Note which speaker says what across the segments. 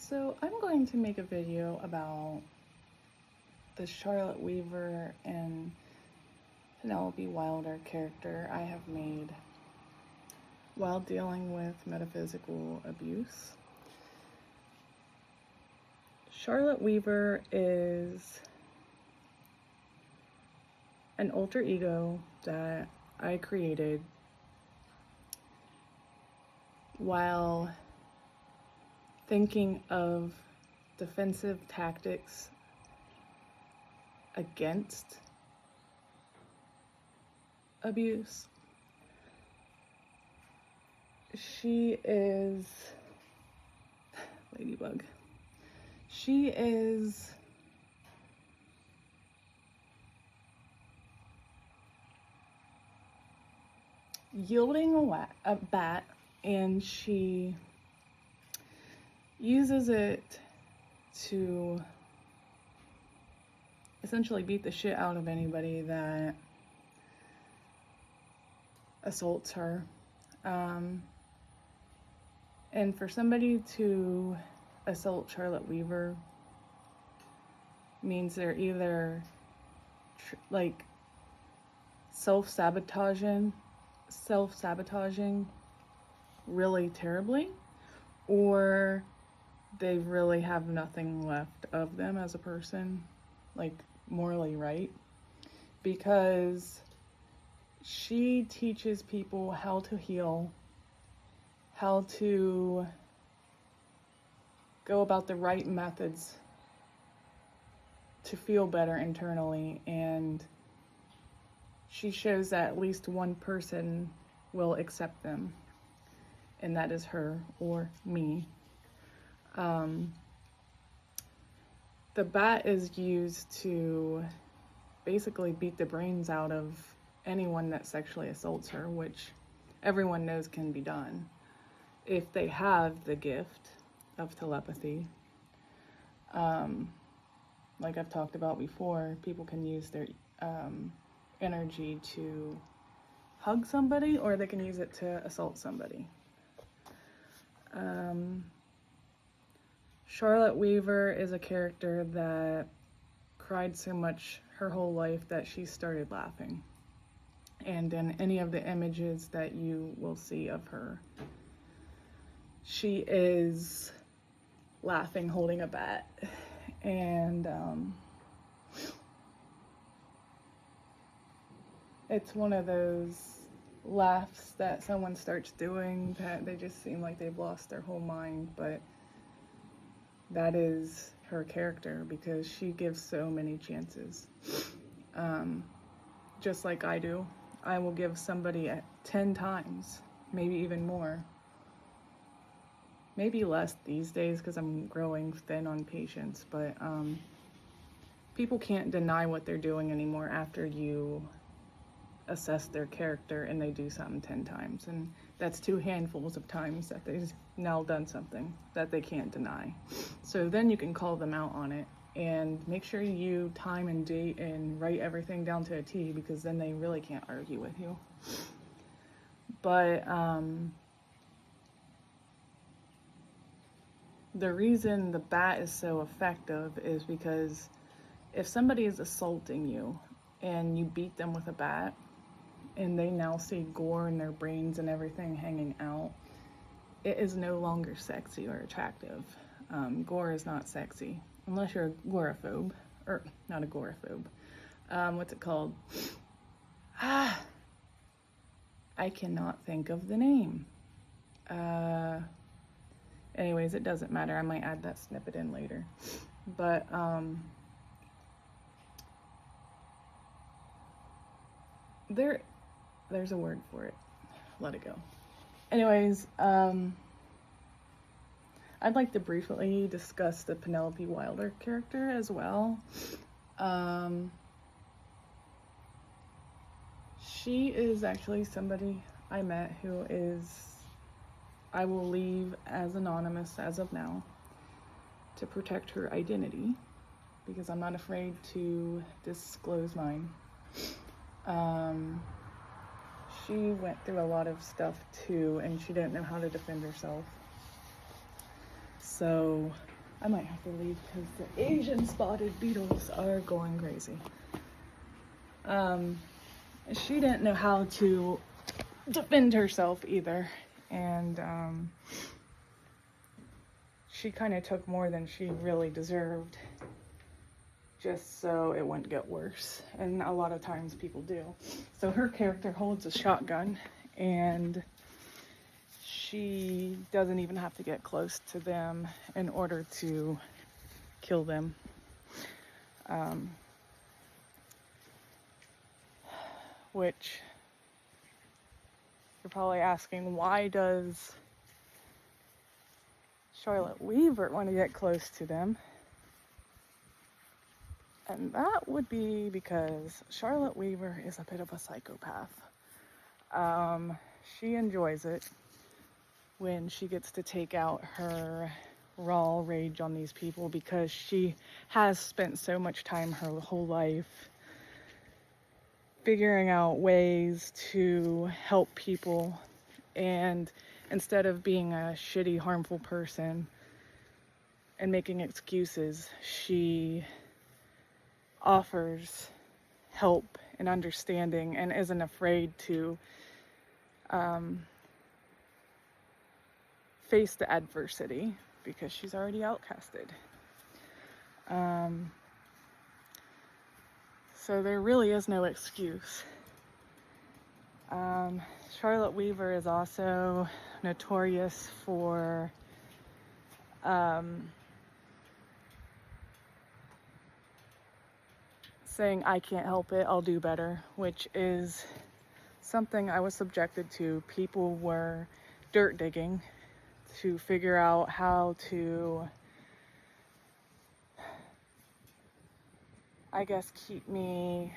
Speaker 1: So I'm going to make a video about the Charlotte Weaver and Penelope Wilder character I have made while dealing with metaphysical abuse. Charlotte Weaver is an alter ego that I created while thinking of defensive tactics against abuse. She is Ladybug. She is yielding a bat, and she uses it to essentially beat the shit out of anybody that assaults her. And for somebody to assault Charlotte Weaver means they're either self-sabotaging really terribly, or they really have nothing left of them as a person, like morally right, because she teaches people how to heal, how to go about the right methods to feel better internally, and she shows that at least one person will accept them, and that is her or me. The bat is used to basically beat the brains out of anyone that sexually assaults her, which everyone knows can be done if they have the gift of telepathy. Like I've talked about before, people can use their energy to hug somebody, or they can use it to assault somebody. Charlotte Weaver is a character that cried so much her whole life that she started laughing. And in any of the images that you will see of her, she is laughing, holding a bat. And it's one of those laughs that someone starts doing that they just seem like they've lost their whole mind, but that is her character because she gives so many chances. Just like I do. I will give somebody 10 times, maybe even more. Maybe less these days because I'm growing thin on patience, but people can't deny what they're doing anymore after you assess their character and they do something 10 times. And that's 2 handfuls of times that they've now done something that they can't deny. So then you can call them out on it and make sure you time and date and write everything down to a T, because then they really can't argue with you. But the reason the bat is so effective is because if somebody is assaulting you and you beat them with a bat and they now see gore in their brains and everything hanging out, it is no longer sexy or attractive. Gore is not sexy unless you're a agoraphobe, or not agoraphobe. What's it called? I cannot think of the name. Anyways, it doesn't matter. I might add that snippet in later. But there's a word for it. Let it go. Anyways, I'd like to briefly discuss the Penelope Wilder character as well. She is actually somebody I met who is, I will leave as anonymous as of now to protect her identity, because I'm not afraid to disclose mine. She went through a lot of stuff too, and she didn't know how to defend herself. So I might have to leave because the Asian spotted beetles are going crazy. She didn't know how to defend herself either, and she kind of took more than she really deserved just so it wouldn't get worse, and a lot of times people do. So her character holds a shotgun, and she doesn't even have to get close to them in order to kill them. Which you're probably asking, why does Charlotte Weaver want to get close to them? And that would be because Charlotte Weaver is a bit of a psychopath. She enjoys it when she gets to take out her raw rage on these people because she has spent so much time her whole life figuring out ways to help people, and instead of being a shitty, harmful person and making excuses, she offers help and understanding and isn't afraid to face the adversity because she's already outcasted. So there really is no excuse. Charlotte Weaver is also notorious for saying, "I can't help it, I'll do better," which is something I was subjected to. People were dirt digging to figure out how to, I guess, keep me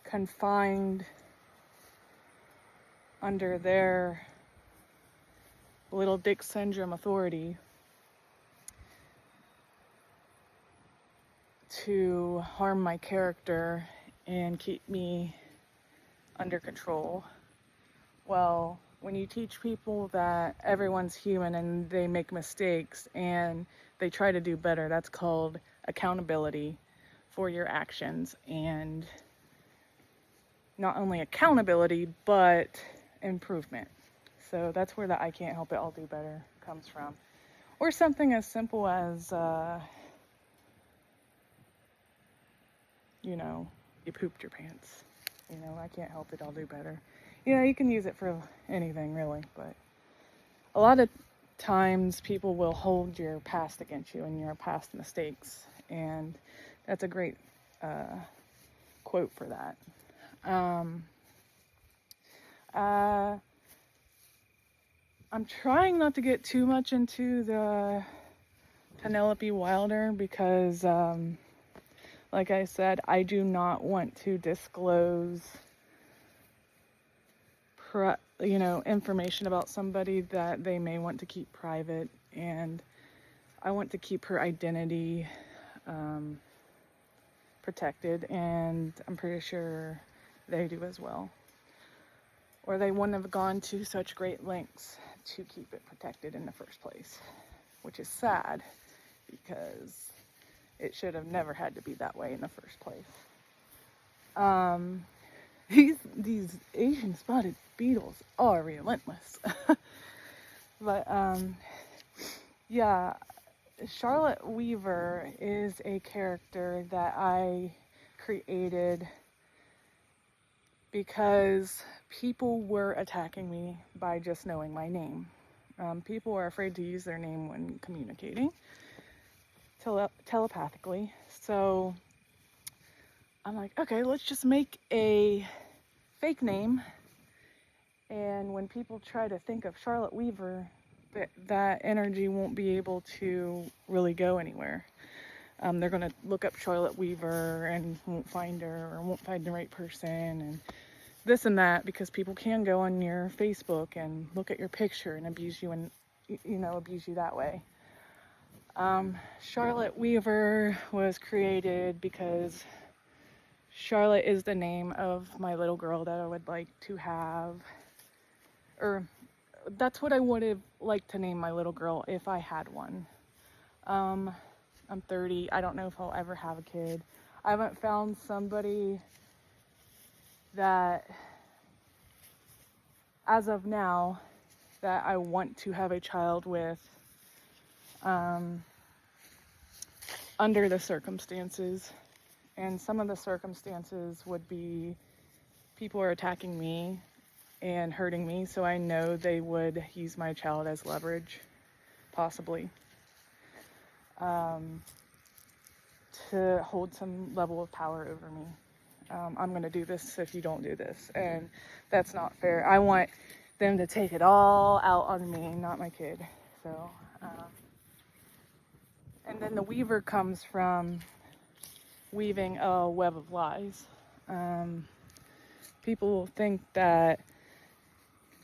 Speaker 1: confined under their little dick syndrome authority to harm my character and keep me under control. Well, when you teach people that everyone's human and they make mistakes and they try to do better, that's called accountability for your actions. And not only accountability, but improvement. So that's where the "I can't help it, I'll do better" comes from. Or something as simple as, you pooped your pants. I can't help it, I'll do better. You can use it for anything, really. But a lot of times people will hold your past against you and your past mistakes. And that's a great quote for that. I'm trying not to get too much into the Penelope Wilder because, like I said, I do not want to disclose, information about somebody that they may want to keep private, and I want to keep her identity protected, and I'm pretty sure they do as well. Or they wouldn't have gone to such great lengths to keep it protected in the first place, which is sad because it should have never had to be that way in the first place. These Asian spotted beetles are relentless. But yeah, Charlotte Weaver is a character that I created because people were attacking me by just knowing my name. People are afraid to use their name when communicating telepathically. So I'm like, okay, let's just make a fake name. And when people try to think of Charlotte Weaver, that energy won't be able to really go anywhere. They're going to look up Charlotte Weaver and won't find her, or won't find the right person, and this and that, because people can go on your Facebook and look at your picture and abuse you, and abuse you that way. Charlotte Weaver was created because Charlotte is the name of my little girl that I would like to have, or that's what I would have liked to name my little girl if I had one. I'm 30. I don't know if I'll ever have a kid. I haven't found somebody that, as of now, that I want to have a child with, under the circumstances. And some of the circumstances would be people are attacking me and hurting me, so I know they would use my child as leverage, possibly, to hold some level of power over me. I'm going to do this if you don't do this, and that's not fair. I want them to take it all out on me, not my kid. So, and then the weaver comes from weaving a web of lies. People think that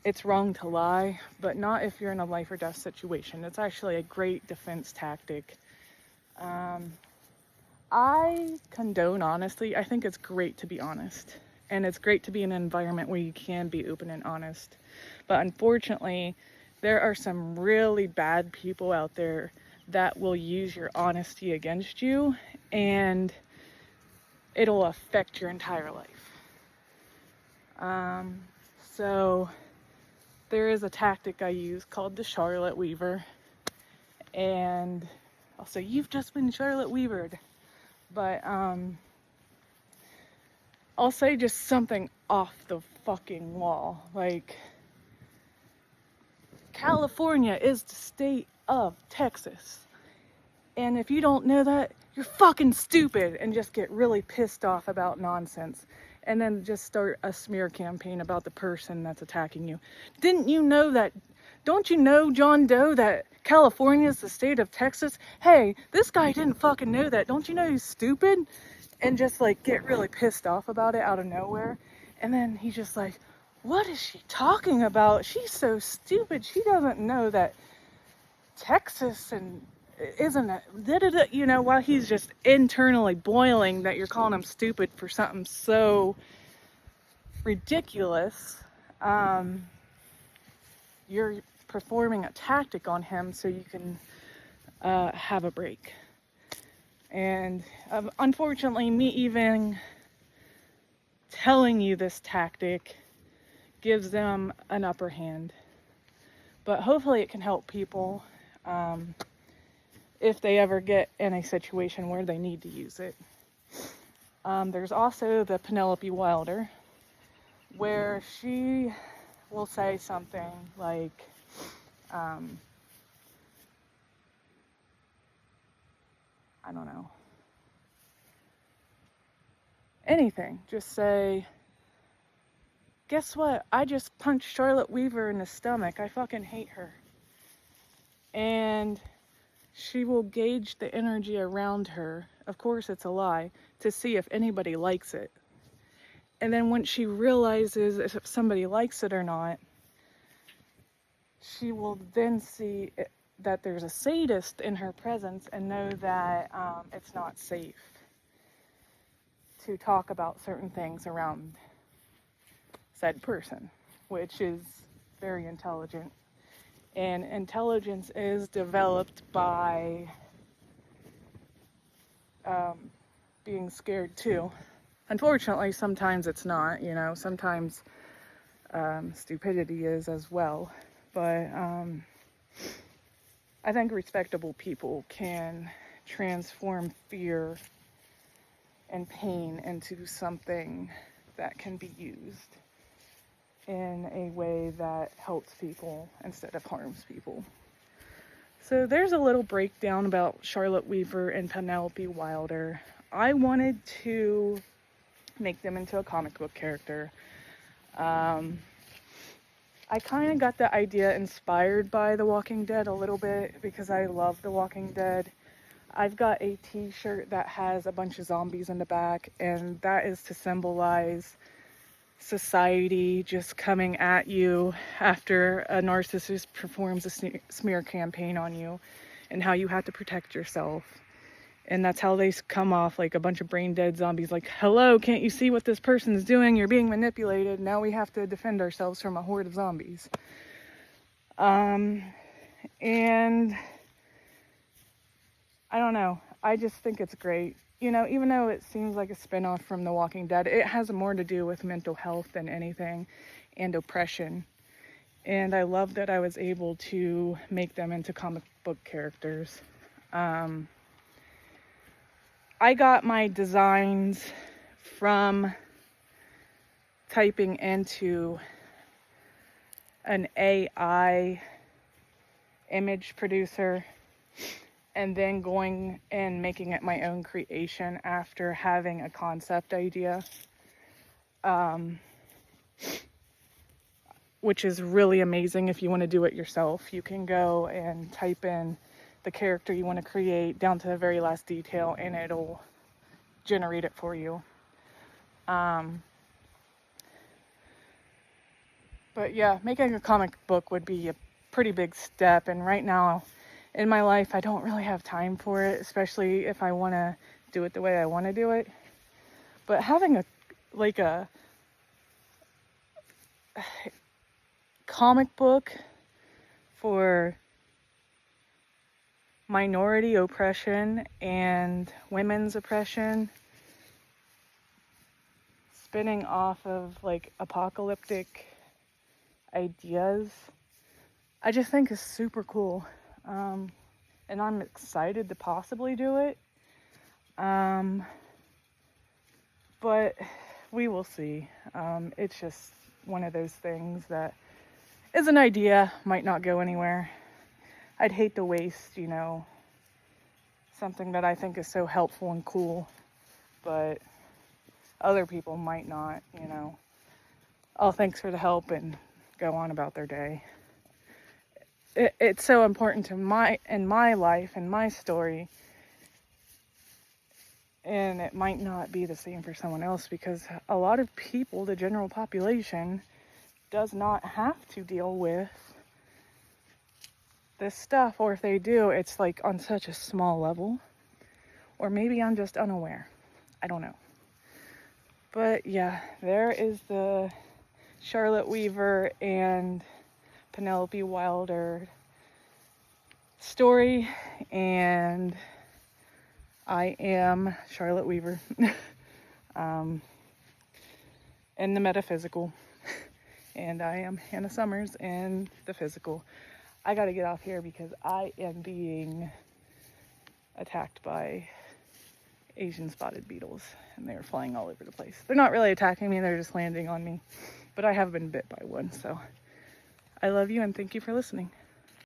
Speaker 1: it's wrong to lie, but not if you're in a life or death situation. It's actually a great defense tactic. I condone honesty. I think it's great to be honest. And it's great to be in an environment where you can be open and honest. But unfortunately, there are some really bad people out there that will use your honesty against you, and it'll affect your entire life. So there is a tactic I use called the Charlotte Weaver, and I'll say, you've just been Charlotte Weavered. But I'll say just something off the fucking wall, like, California is the state of Texas, and if you don't know that, you're fucking stupid, and just get really pissed off about nonsense, and then just start a smear campaign about the person that's attacking you. Didn't you know that? Don't you know, John Doe, that California is the state of Texas? Hey, this guy didn't fucking know that. Don't you know he's stupid? And just like get really pissed off about it out of nowhere. And then he's just like, what is she talking about? She's so stupid. She doesn't know that Texas and isn't it, you know, while he's just internally boiling that you're calling him stupid for something so ridiculous. You're performing a tactic on him so you can have a break. And unfortunately, me even telling you this tactic gives them an upper hand. But hopefully it can help people if they ever get in a situation where they need to use it. There's also the Penelope Wilder, where she will say something like, I don't know, anything. Just say, guess what? I just punched Charlotte Weaver in the stomach. I fucking hate her. And she will gauge the energy around her. Of course, it's a lie, to see if anybody likes it. And then when she realizes if somebody likes it or not, she will then see that there's a sadist in her presence and know that it's not safe to talk about certain things around said person, which is very intelligent. And intelligence is developed by being scared too. Unfortunately, sometimes it's not, you know, sometimes stupidity is as well. But I think respectable people can transform fear and pain into something that can be used in a way that helps people instead of harms people. So there's a little breakdown about Charlotte Weaver and Penelope Wilder. I wanted to make them into a comic book character. I kind of got the idea inspired by The Walking Dead a little bit because I love The Walking Dead. I've got a t-shirt that has a bunch of zombies in the back, and that is to symbolize society just coming at you after a narcissist performs a smear campaign on you, and how you have to protect yourself. And that's how they come off, like a bunch of brain dead zombies, like, hello, can't you see what this person's doing? You're being manipulated. Now we have to defend ourselves from a horde of zombies. And I don't know. I just think it's great. You know, even though it seems like a spinoff from The Walking Dead, it has more to do with mental health than anything, and oppression. And I love that I was able to make them into comic book characters. I got my designs from typing into an AI image producer and then going and making it my own creation after having a concept idea, which is really amazing. If you want to do it yourself, you can go and type in the character you want to create down to the very last detail and it'll generate it for you. But yeah, making a comic book would be a pretty big step, and right now in my life I don't really have time for it, especially if I want to do it the way I want to do it. But having a comic book for minority oppression and women's oppression, spinning off of like apocalyptic ideas, I just think is super cool. And I'm excited to possibly do it. But we will see. It's just one of those things that is an idea, might not go anywhere. I'd hate to waste, you know, something that I think is so helpful and cool, but other people might not, you know. Oh, thanks for the help and go on about their day. It's so important to in my life and my story, and it might not be the same for someone else, because a lot of people, the general population, does not have to deal with this stuff, or if they do, it's like on such a small level, or maybe I'm just unaware. I don't know. But yeah, there is the Charlotte Weaver and Penelope Wilder story, and I am Charlotte Weaver in the metaphysical, and I am Hannah Summers in the physical. I gotta get off here because I am being attacked by Asian spotted beetles, and they're flying all over the place. They're not really attacking me, they're just landing on me, but I have been bit by one. So I love you and thank you for listening.